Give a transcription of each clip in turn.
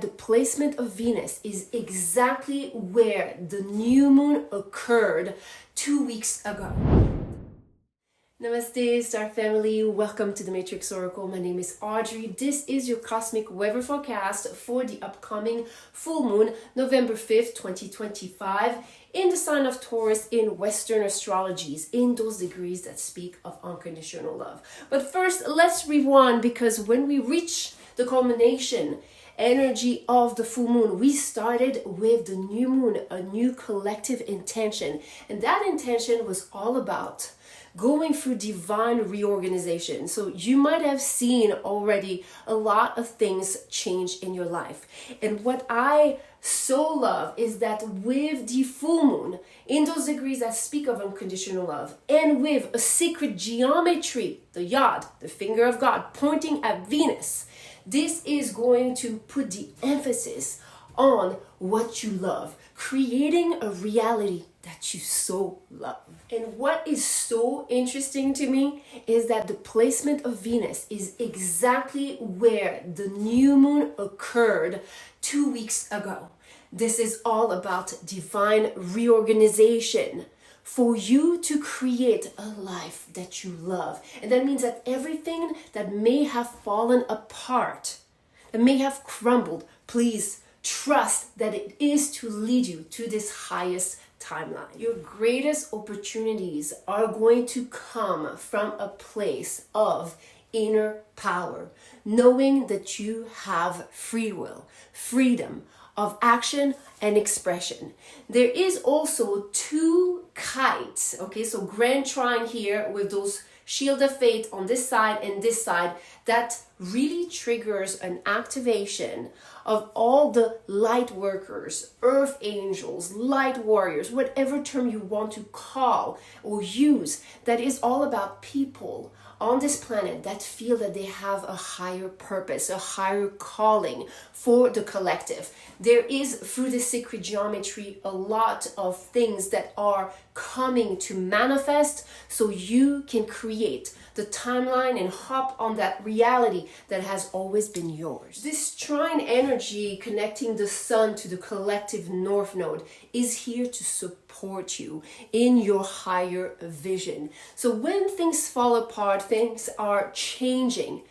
The placement of Venus is exactly where the new moon occurred 2 weeks ago. Namaste, Star Family. Welcome to the Matrix Oracle. My name is Audrey. This is your cosmic weather forecast for the upcoming full moon, November 5th, 2025, in the sign of Taurus in Western astrologies, in those degrees that speak of unconditional love. But first, let's rewind, because when we reach the culmination energy of the full moon, we started with the new moon, a new collective intention. And that intention was all about going through divine reorganization. So you might have seen already a lot of things change in your life. And what I so love is that with the full moon, in those degrees that speak of unconditional love, and with a sacred geometry, the yod, the finger of God, pointing at Venus, this is going to put the emphasis on what you love, creating a reality that you so love. And what is so interesting to me is that the placement of Venus is exactly where the new moon occurred 2 weeks ago. This is all about divine reorganization for you to create a life that you love. And that means that everything that may have fallen apart, that may have crumbled, please trust that it is to lead you to this highest timeline. Your greatest opportunities are going to come from a place of inner power, knowing that you have free will, freedom of action and expression. There is also two kites, okay, so grand trine here with those shield of fate on this side and this side, that really triggers an activation of all the light workers, earth angels, light warriors, whatever term you want to call or use, that is all about people on this planet that feel that they have a higher purpose, a higher calling for the collective. There is, through the sacred geometry, a lot of things that are coming to manifest so you can create the timeline and hop on that reality that has always been yours. This trine energy connecting the sun to the collective north node is here to support you in your higher vision. So when things fall apart, things are changing,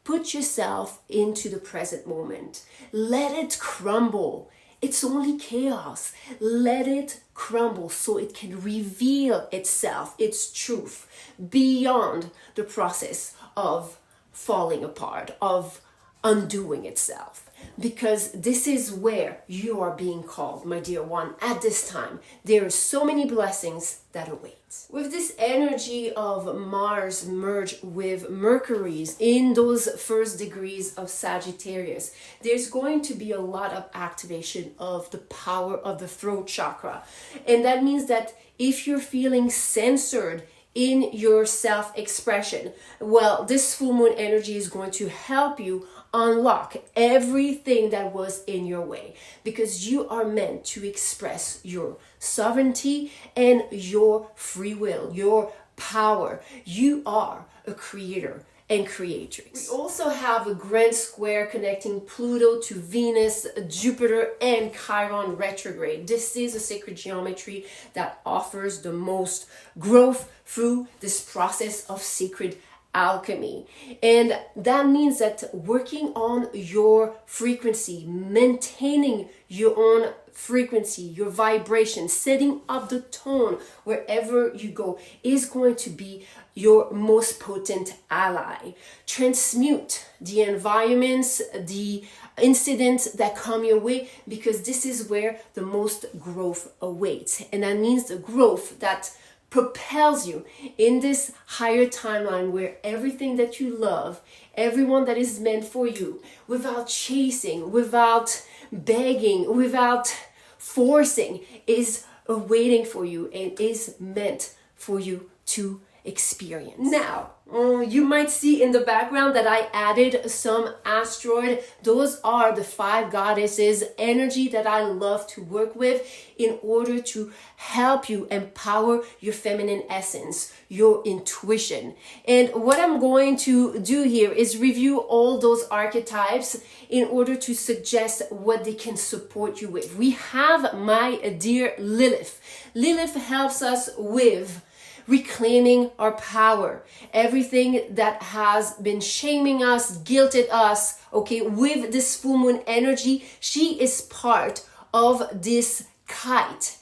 put yourself into the present moment. Let it crumble. It's only chaos. Let it crumble so it can reveal itself, its truth, beyond the process of falling apart, of undoing itself. Because this is where you are being called, my dear one, at this time. There are so many blessings that await. With this energy of Mars merged with Mercury's in those first degrees of Sagittarius, there's going to be a lot of activation of the power of the throat chakra. And that means that if you're feeling censored in your self-expression, well, this full moon energy is going to help you unlock everything that was in your way, because you are meant to express your sovereignty and your free will, your power. You are a creator and creatrix. We also have a grand square connecting Pluto to Venus, Jupiter, and Chiron retrograde. This is a sacred geometry that offers the most growth through this process of sacred alchemy. And that means that working on your frequency, maintaining your own frequency, your vibration, setting up the tone wherever you go is going to be your most potent ally. Transmute the environments, the incidents that come your way, because this is where the most growth awaits. And that means the growth that propels you in this higher timeline where everything that you love, everyone that is meant for you, without chasing, without begging, without forcing, is awaiting for you and is meant for you to experience. Now, you might see in the background that I added some asteroid. Those are the 5 goddesses energy that I love to work with in order to help you empower your feminine essence, your intuition. And what I'm going to do here is review all those archetypes in order to suggest what they can support you with. We have my dear Lilith. Lilith helps us with reclaiming our power, everything that has been shaming us, guilted us, okay, with this full moon energy. She is part of this kite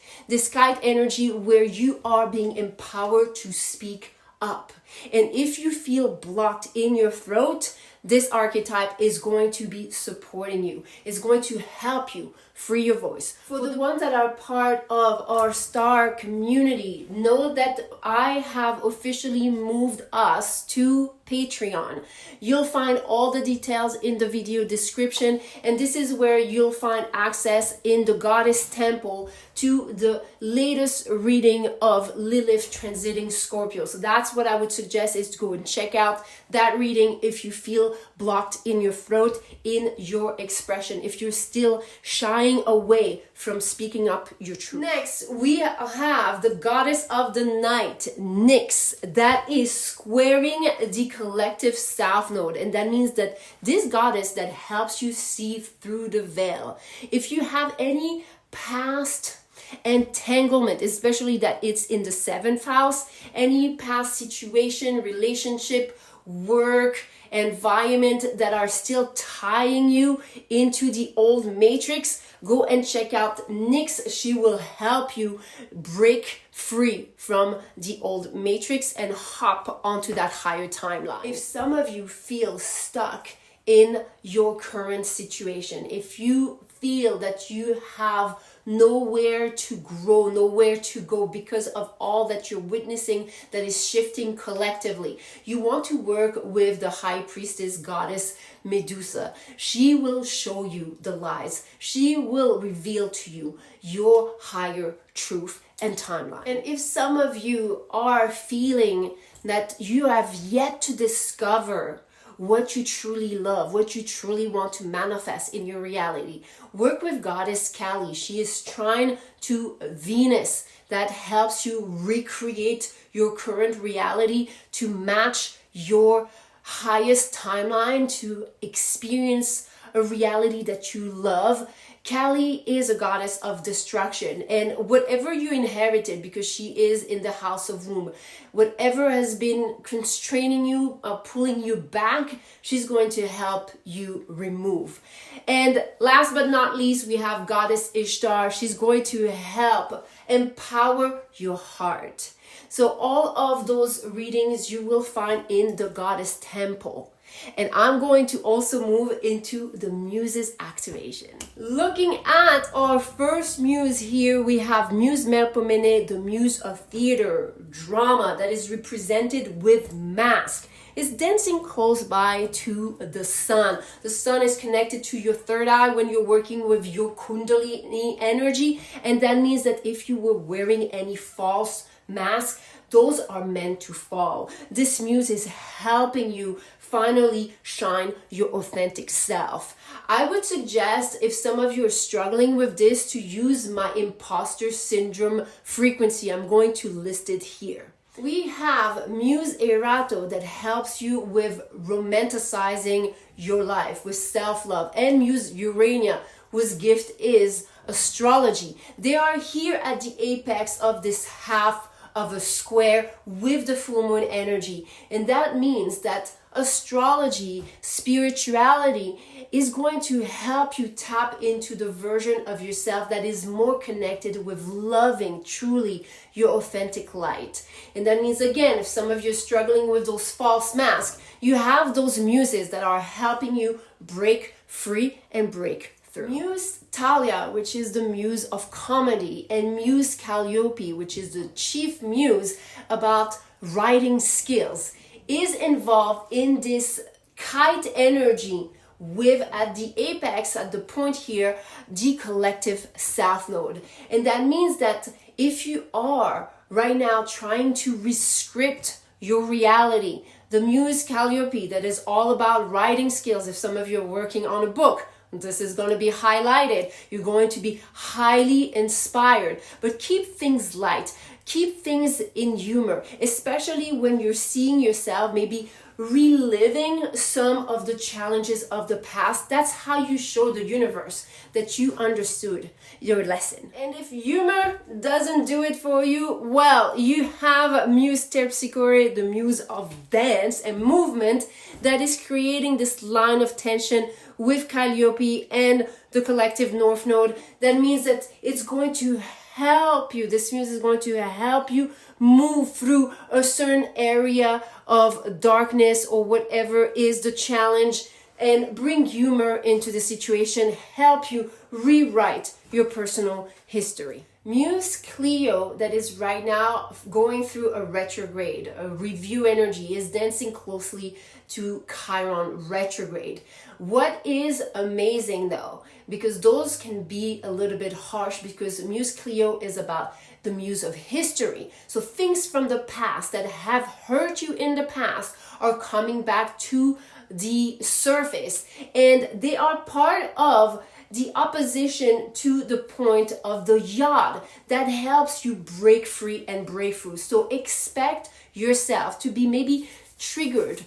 energy where you are being empowered to speak up. And if you feel blocked in your throat, this archetype is going to be supporting you. It's going to help you free your voice. For the ones that are part of our star community, know that I have officially moved us to Patreon. You'll find all the details in the video description, and this is where you'll find access in the Goddess Temple to the latest reading of Lilith transiting Scorpio. So that's what I would suggest, is to go and check out that reading if you feel blocked in your throat, in your expression, if you're still shying away from speaking up your truth. Next, we have the goddess of the night, Nyx, that is squaring the collective south node. And that means that this goddess that helps you see through the veil. If you have any past entanglement, especially that it's in the 7th house, any past situation, relationship, work, environment that are still tying you into the old matrix, go and check out Nyx. She will help you break free from the old matrix and hop onto that higher timeline. If some of you feel stuck in your current situation, if you feel that you have nowhere to grow, nowhere to go because of all that you're witnessing that is shifting collectively, you want to work with the high priestess goddess Medusa. She will show you the lies. She will reveal to you your higher truth and timeline. And if some of you are feeling that you have yet to discover what you truly love, what you truly want to manifest in your reality, work with Goddess Kali. She is trying to Venus, that helps you recreate your current reality to match your highest timeline, to experience a reality that you love. Kali is a goddess of destruction, and whatever you inherited, because she is in the house of womb, whatever has been constraining you, pulling you back, she's going to help you remove. And last but not least, we have Goddess Ishtar. She's going to help empower your heart. So all of those readings you will find in the Goddess Temple. And I'm going to also move into the Muses activation. Looking at our first muse here, we have Muse Melpomene, the muse of theater, drama, that is represented with mask. It's dancing close by to the sun. The sun is connected to your third eye when you're working with your Kundalini energy. And that means that if you were wearing any false mask, those are meant to fall. This muse is helping you finally shine your authentic self. I would suggest, if some of you are struggling with this, to use my imposter syndrome frequency. I'm going to list it here. We have Muse Erato, that helps you with romanticizing your life, with self-love, and Muse Urania, whose gift is astrology. They are here at the apex of this half of a square with the full moon energy. And that means that astrology, spirituality is going to help you tap into the version of yourself that is more connected with loving truly your authentic light. And that means, again, if some of you are struggling with those false masks, you have those muses that are helping you break free and break through. Muse Talia, which is the muse of comedy, and Muse Calliope, which is the chief muse about writing skills, is involved in this kite energy with, at the apex, at the point here, the collective south node. And that means that if you are right now trying to rescript your reality. The Muse Calliope, that is all about writing skills. If some of you are working on a book, this is going to be highlighted. You're going to be highly inspired. But keep things light. Keep things in humor, especially when you're seeing yourself maybe reliving some of the challenges of the past. That's how you show the universe that you understood your lesson. And if humor doesn't do it for you, well, you have Muse Terpsichore, the muse of dance and movement, that is creating this line of tension with Calliope and the collective North Node. That means that it's going to help you. This muse is going to help you move through a certain area of darkness or whatever is the challenge, and bring humor into the situation, help you rewrite your personal history. Muse Cleo, that is right now going through a retrograde, a review energy, is dancing closely to Chiron retrograde. What is amazing though, because those can be a little bit harsh, because Muse Cleo is about the muse of history. So things from the past that have hurt you in the past are coming back to the surface, and they are part of the opposition to the point of the yod that helps you break free and break through. So expect yourself to be maybe triggered,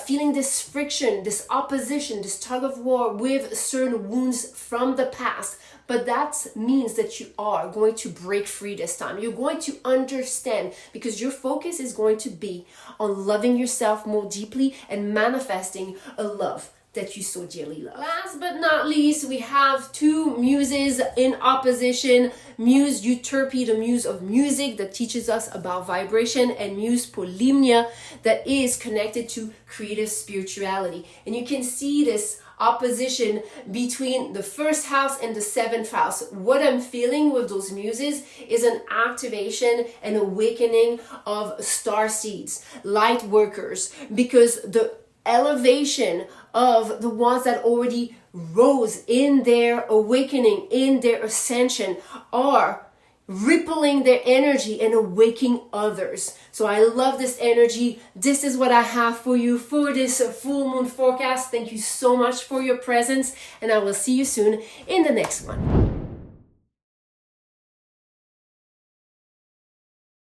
feeling this friction, this opposition, this tug of war with certain wounds from the past. But that means that you are going to break free this time. You're going to understand, because your focus is going to be on loving yourself more deeply and manifesting a love that you so dearly love. Last but not least, we have two muses in opposition. Muse Euterpe, the muse of music that teaches us about vibration, and Muse Polymnia, that is connected to creative spirituality. And you can see this opposition between the first house and the seventh house. What I'm feeling with those muses is an activation and awakening of star seeds, light workers, because the elevation of the ones that already rose in their awakening, in their ascension, are rippling their energy and awakening others. So I love this energy. This is what I have for you for this full moon forecast. Thank you so much for your presence, and I will see you soon in the next one.